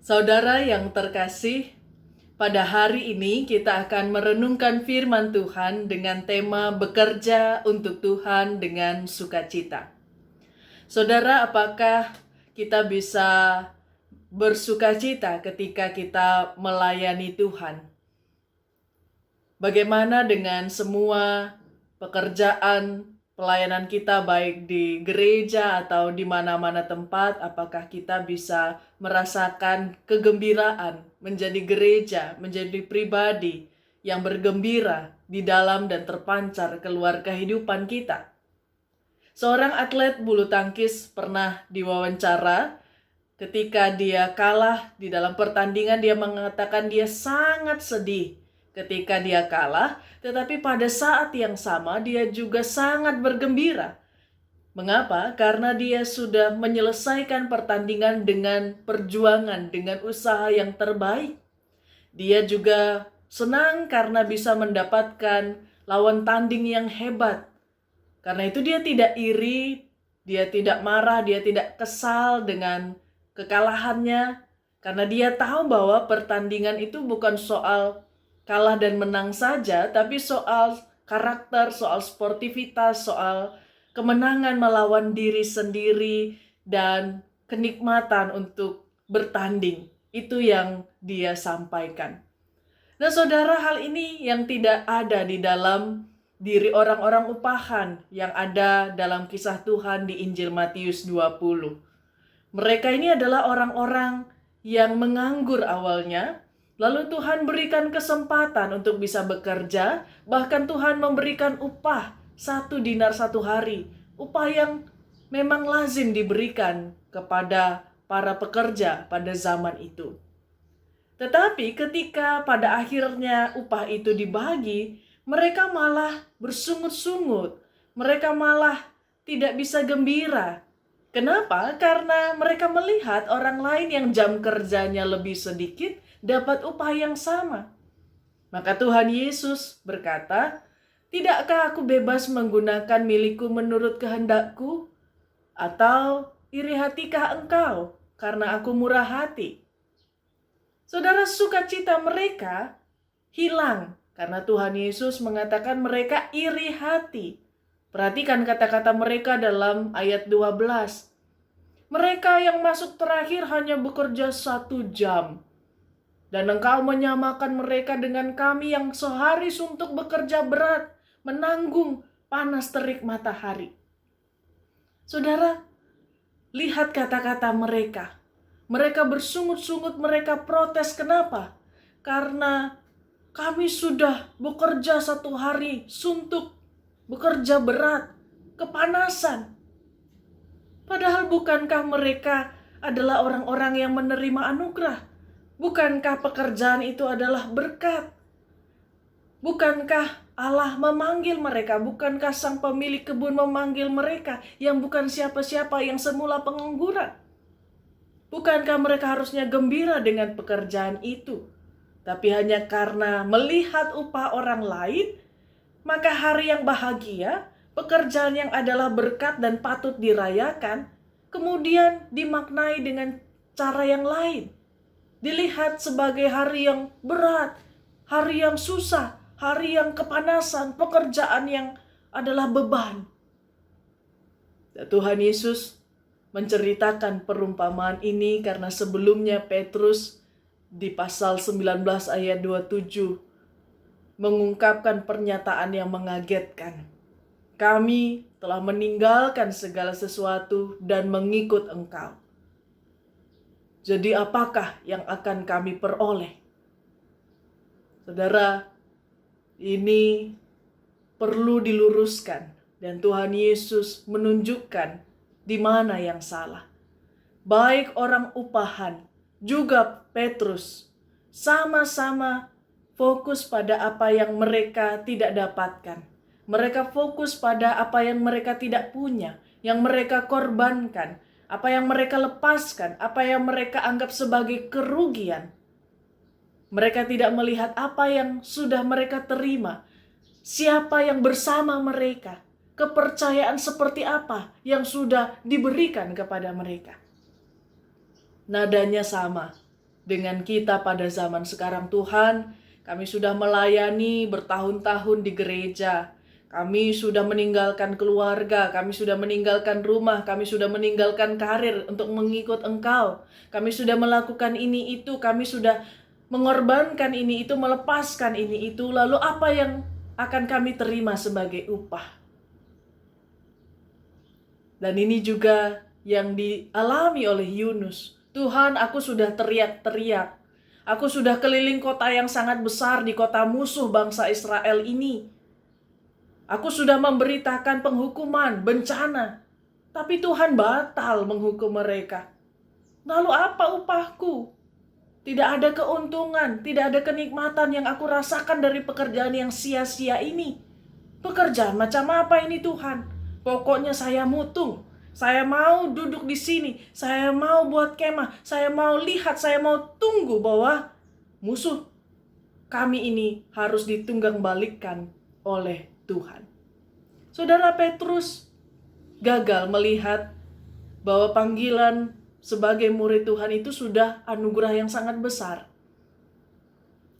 Saudara yang terkasih, pada hari ini kita akan merenungkan firman Tuhan dengan tema bekerja untuk Tuhan dengan sukacita. Saudara, apakah kita bisa bersukacita ketika kita melayani Tuhan? Bagaimana dengan semua pekerjaan pelayanan kita baik di gereja atau di mana-mana tempat? Apakah kita bisa merasakan kegembiraan menjadi gereja, menjadi pribadi yang bergembira di dalam dan terpancar keluar kehidupan kita? Seorang atlet bulu tangkis pernah diwawancara. Ketika dia kalah di dalam pertandingan, dia mengatakan dia sangat sedih ketika dia kalah, tetapi pada saat yang sama dia juga sangat bergembira. Mengapa? Karena dia sudah menyelesaikan pertandingan dengan perjuangan, dengan usaha yang terbaik. Dia juga senang karena bisa mendapatkan lawan tanding yang hebat. Karena itu dia tidak iri, dia tidak marah, dia tidak kesal dengan kekalahannya, karena dia tahu bahwa pertandingan itu bukan soal kalah dan menang saja, tapi soal karakter, soal sportivitas, soal kemenangan melawan diri sendiri, dan kenikmatan untuk bertanding. Itu yang dia sampaikan. Nah saudara, hal ini yang tidak ada di dalam diri orang-orang upahan yang ada dalam kisah Tuhan di Injil Matius 20. Mereka ini adalah orang-orang yang menganggur awalnya, lalu Tuhan berikan kesempatan untuk bisa bekerja, bahkan Tuhan memberikan upah 1 dinar 1 hari, upah yang memang lazim diberikan kepada para pekerja pada zaman itu. Tetapi ketika pada akhirnya upah itu dibagi, mereka malah bersungut-sungut, mereka malah tidak bisa gembira. Kenapa? Karena mereka melihat orang lain yang jam kerjanya lebih sedikit dapat upah yang sama. Maka Tuhan Yesus berkata, "Tidakkah aku bebas menggunakan milikku menurut kehendakku? Atau iri hatikah engkau karena aku murah hati?" Saudara, sukacita mereka hilang karena Tuhan Yesus mengatakan mereka iri hati. Perhatikan kata-kata mereka dalam ayat 12. Mereka yang masuk terakhir hanya bekerja 1 jam. Dan engkau menyamakan mereka dengan kami yang sehari suntuk bekerja berat, menanggung panas terik matahari. Saudara, lihat kata-kata mereka. Mereka bersungut-sungut, mereka protes. Kenapa? Karena kami sudah bekerja 1 hari suntuk, bekerja berat, kepanasan. Padahal bukankah mereka adalah orang-orang yang menerima anugerah? Bukankah pekerjaan itu adalah berkat? Bukankah Allah memanggil mereka? Bukankah sang pemilik kebun memanggil mereka yang bukan siapa-siapa, yang semula pengangguran? Bukankah mereka harusnya gembira dengan pekerjaan itu? Tapi hanya karena melihat upah orang lain, maka hari yang bahagia, pekerjaan yang adalah berkat dan patut dirayakan, kemudian dimaknai dengan cara yang lain. Dilihat sebagai hari yang berat, hari yang susah, hari yang kepanasan, pekerjaan yang adalah beban. Dan Tuhan Yesus menceritakan perumpamaan ini karena sebelumnya Petrus di pasal 19 ayat 27 mengungkapkan pernyataan yang mengagetkan. Kami telah meninggalkan segala sesuatu dan mengikut Engkau. Jadi apakah yang akan kami peroleh? Saudara, ini perlu diluruskan dan Tuhan Yesus menunjukkan di mana yang salah. Baik orang upahan, juga Petrus, sama-sama fokus pada apa yang mereka tidak dapatkan. Mereka fokus pada apa yang mereka tidak punya, yang mereka korbankan, apa yang mereka lepaskan, apa yang mereka anggap sebagai kerugian. Mereka tidak melihat apa yang sudah mereka terima, siapa yang bersama mereka, kepercayaan seperti apa yang sudah diberikan kepada mereka. Nadanya sama. dengan kita pada zaman sekarang. Tuhan, kami sudah melayani bertahun-tahun di gereja. Kami sudah meninggalkan keluarga, kami sudah meninggalkan rumah, kami sudah meninggalkan karir untuk mengikut Engkau. Kami sudah melakukan ini itu, kami sudah mengorbankan ini itu, melepaskan ini itu. Lalu apa yang akan kami terima sebagai upah? Dan ini juga yang dialami oleh Yunus. Tuhan, aku sudah teriak-teriak. Aku sudah keliling kota yang sangat besar, di kota musuh bangsa Israel ini. Aku sudah memberitakan penghukuman, bencana. Tapi Tuhan batal menghukum mereka. Lalu apa upahku? Tidak ada keuntungan, tidak ada kenikmatan yang aku rasakan dari pekerjaan yang sia-sia ini. Pekerjaan macam apa ini Tuhan? Pokoknya saya mutung. Saya mau duduk di sini. Saya mau buat kemah. Saya mau lihat, saya mau tunggu bahwa musuh kami ini harus ditunggang balikkan oleh Tuhan. Saudara Petrus gagal melihat bahwa panggilan sebagai murid Tuhan itu sudah anugerah yang sangat besar.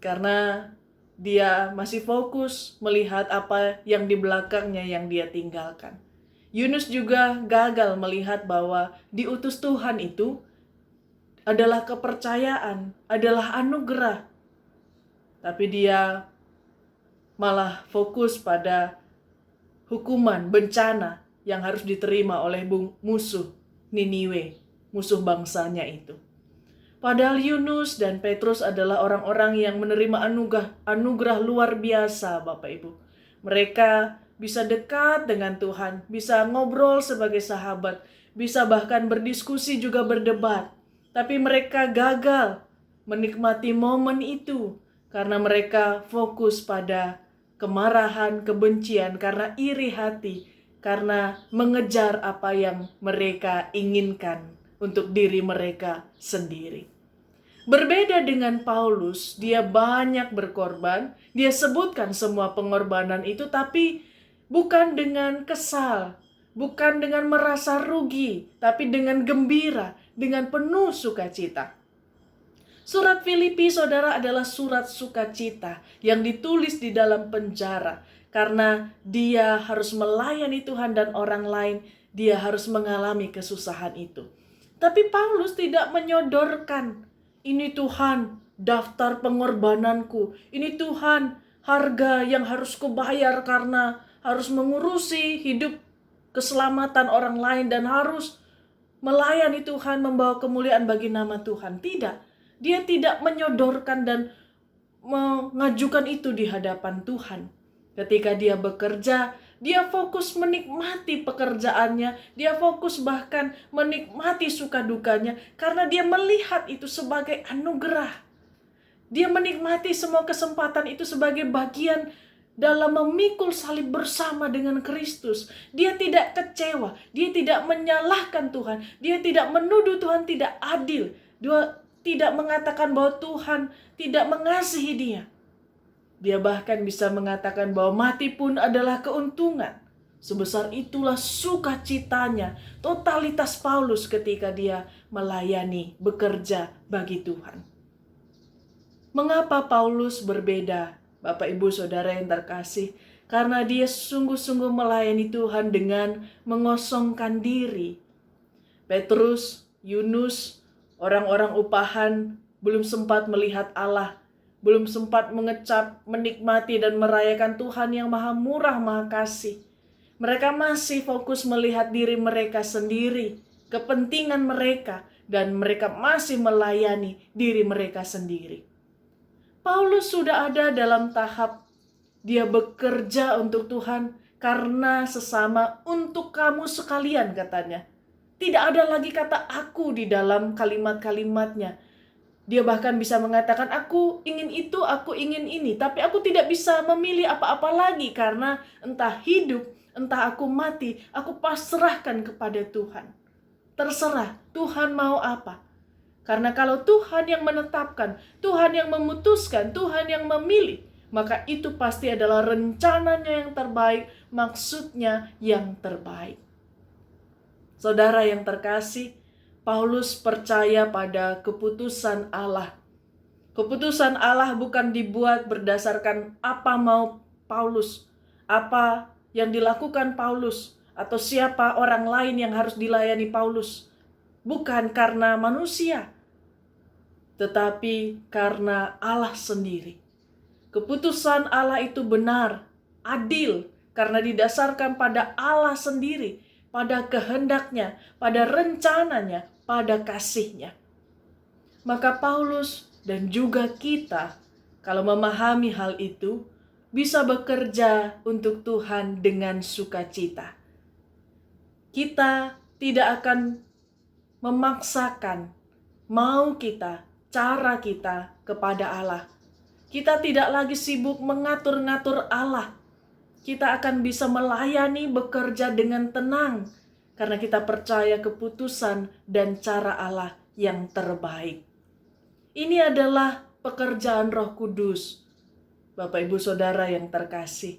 Karena dia masih fokus melihat apa yang di belakangnya yang dia tinggalkan. Yunus juga gagal melihat bahwa diutus Tuhan itu adalah kepercayaan, adalah anugerah. Tapi dia malah fokus pada hukuman, bencana yang harus diterima oleh musuh Niniwe, musuh bangsanya itu. Padahal Yunus dan Petrus adalah orang-orang yang menerima anugerah luar biasa, Bapak Ibu. Mereka bisa dekat dengan Tuhan, bisa ngobrol sebagai sahabat, bisa bahkan berdiskusi juga berdebat. Tapi mereka gagal menikmati momen itu karena mereka fokus pada kemarahan, kebencian, karena iri hati, karena mengejar apa yang mereka inginkan untuk diri mereka sendiri. Berbeda dengan Paulus, dia banyak berkorban, dia sebutkan semua pengorbanan itu, tapi bukan dengan kesal, bukan dengan merasa rugi, tapi dengan gembira, dengan penuh sukacita. Surat Filipi, saudara, adalah surat sukacita yang ditulis di dalam penjara. Karena dia harus melayani Tuhan dan orang lain, dia harus mengalami kesusahan itu. Tapi Paulus tidak menyodorkan, ini Tuhan daftar pengorbananku, ini Tuhan harga yang harus kubayar karena harus mengurusi hidup keselamatan orang lain dan harus melayani Tuhan, membawa kemuliaan bagi nama Tuhan. Tidak. Dia tidak menyodorkan dan mengajukan itu di hadapan Tuhan. Ketika dia bekerja, dia fokus menikmati pekerjaannya. Dia fokus bahkan menikmati suka dukanya karena dia melihat itu sebagai anugerah. Dia menikmati semua kesempatan itu sebagai bagian dalam memikul salib bersama dengan Kristus. Dia tidak kecewa, dia tidak menyalahkan Tuhan, dia tidak menuduh Tuhan tidak adil. Dia tidak mengatakan bahwa Tuhan tidak mengasihi dia. Dia bahkan bisa mengatakan bahwa mati pun adalah keuntungan. Sebesar itulah sukacitanya, totalitas Paulus ketika dia melayani, bekerja bagi Tuhan. Mengapa Paulus berbeda, Bapak Ibu Saudara yang terkasih? Karena dia sungguh-sungguh melayani Tuhan dengan mengosongkan diri. Petrus, Yunus, orang-orang upahan belum sempat melihat Allah, belum sempat mengecap, menikmati dan merayakan Tuhan yang maha murah, maha kasih. Mereka masih fokus melihat diri mereka sendiri, kepentingan mereka, dan mereka masih melayani diri mereka sendiri. Paulus sudah ada dalam tahap dia bekerja untuk Tuhan karena sesama untuk kamu sekalian, katanya. Tidak ada lagi kata aku di dalam kalimat-kalimatnya. Dia bahkan bisa mengatakan aku ingin itu, aku ingin ini. Tapi aku tidak bisa memilih apa-apa lagi karena entah hidup, entah aku mati, aku pasrahkan kepada Tuhan. Terserah Tuhan mau apa. Karena kalau Tuhan yang menetapkan, Tuhan yang memutuskan, Tuhan yang memilih, maka itu pasti adalah rencananya yang terbaik, maksudnya yang terbaik. Saudara yang terkasih, Paulus percaya pada keputusan Allah. Keputusan Allah bukan dibuat berdasarkan apa mau Paulus, apa yang dilakukan Paulus, atau siapa orang lain yang harus dilayani Paulus. Bukan karena manusia, tetapi karena Allah sendiri. Keputusan Allah itu benar, adil, karena didasarkan pada Allah sendiri, pada kehendaknya, pada rencananya, pada kasihnya. Maka Paulus dan juga kita, kalau memahami hal itu, bisa bekerja untuk Tuhan dengan sukacita. Kita tidak akan memaksakan mau kita, cara kita kepada Allah. Kita tidak lagi sibuk mengatur-ngatur Allah. Kita akan bisa melayani, bekerja dengan tenang, karena kita percaya keputusan dan cara Allah yang terbaik. Ini adalah pekerjaan Roh Kudus. Bapak, Ibu, Saudara yang terkasih,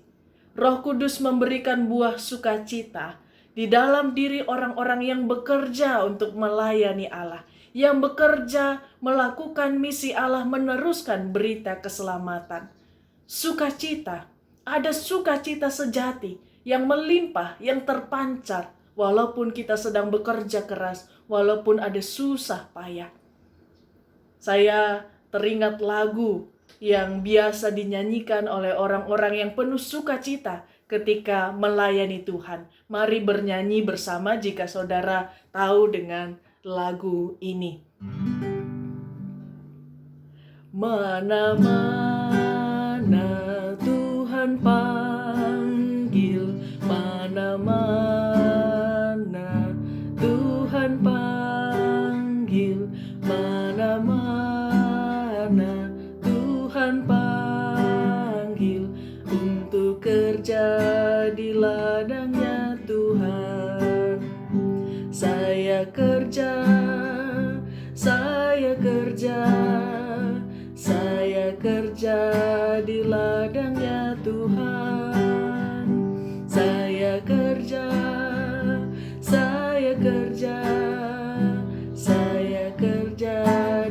Roh Kudus memberikan buah sukacita di dalam diri orang-orang yang bekerja untuk melayani Allah, yang bekerja melakukan misi Allah, meneruskan berita keselamatan. Sukacita, ada sukacita sejati yang melimpah, yang terpancar, walaupun kita sedang bekerja keras, walaupun ada susah payah. Saya teringat lagu yang biasa dinyanyikan oleh orang-orang yang penuh sukacita ketika melayani Tuhan. Mari bernyanyi bersama jika saudara tahu dengan lagu ini. Mana-mana Tuhan panggil, mana-mana Tuhan panggil, mana-mana Tuhan panggil untuk kerja di ladangnya Tuhan. Saya kerja, saya kerja, saya kerja di ladangnya Tuhan. Saya kerja, saya kerja, saya kerja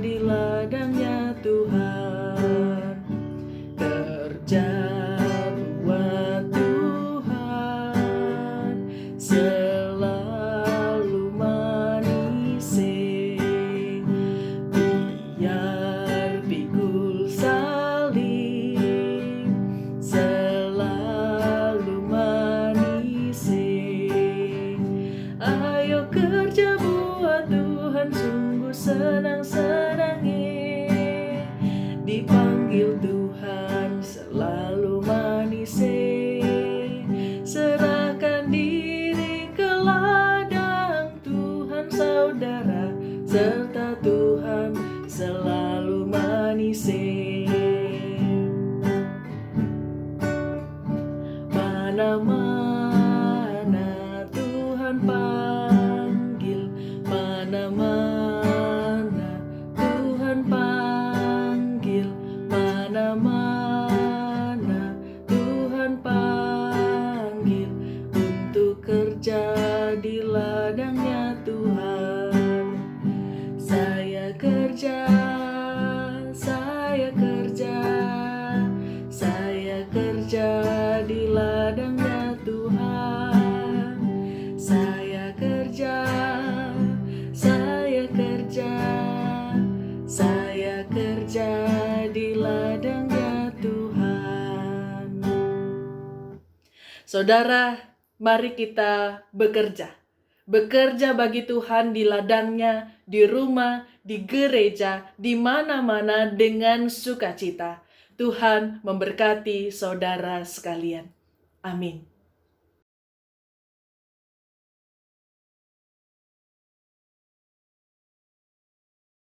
di ladangnya Tuhan. Kerja buat Tuhan selalu manis, biar pikul salib selalu manis. Ayo kerja buat Tuhan, sungguh senang-senangnya, dipanggil Tuhan selalu manis. Serahkan diri ke ladang Tuhan, saudara, serta Tuhan selalu manis. Mana-mana Tuhan panggil, mana-mana Tuhan panggil, mana-mana Tuhan panggil untuk kerja di ladangnya Tuhan. Saya kerja, saya kerja, saya kerja di ladangnya Tuhan. Saya kerja, saya kerja, saya kerja di ladangnya Tuhan. Saudara, mari kita bekerja. Bekerja bagi Tuhan di ladangnya, di rumah, di gereja, di mana-mana dengan sukacita. Tuhan memberkati saudara sekalian. Amin.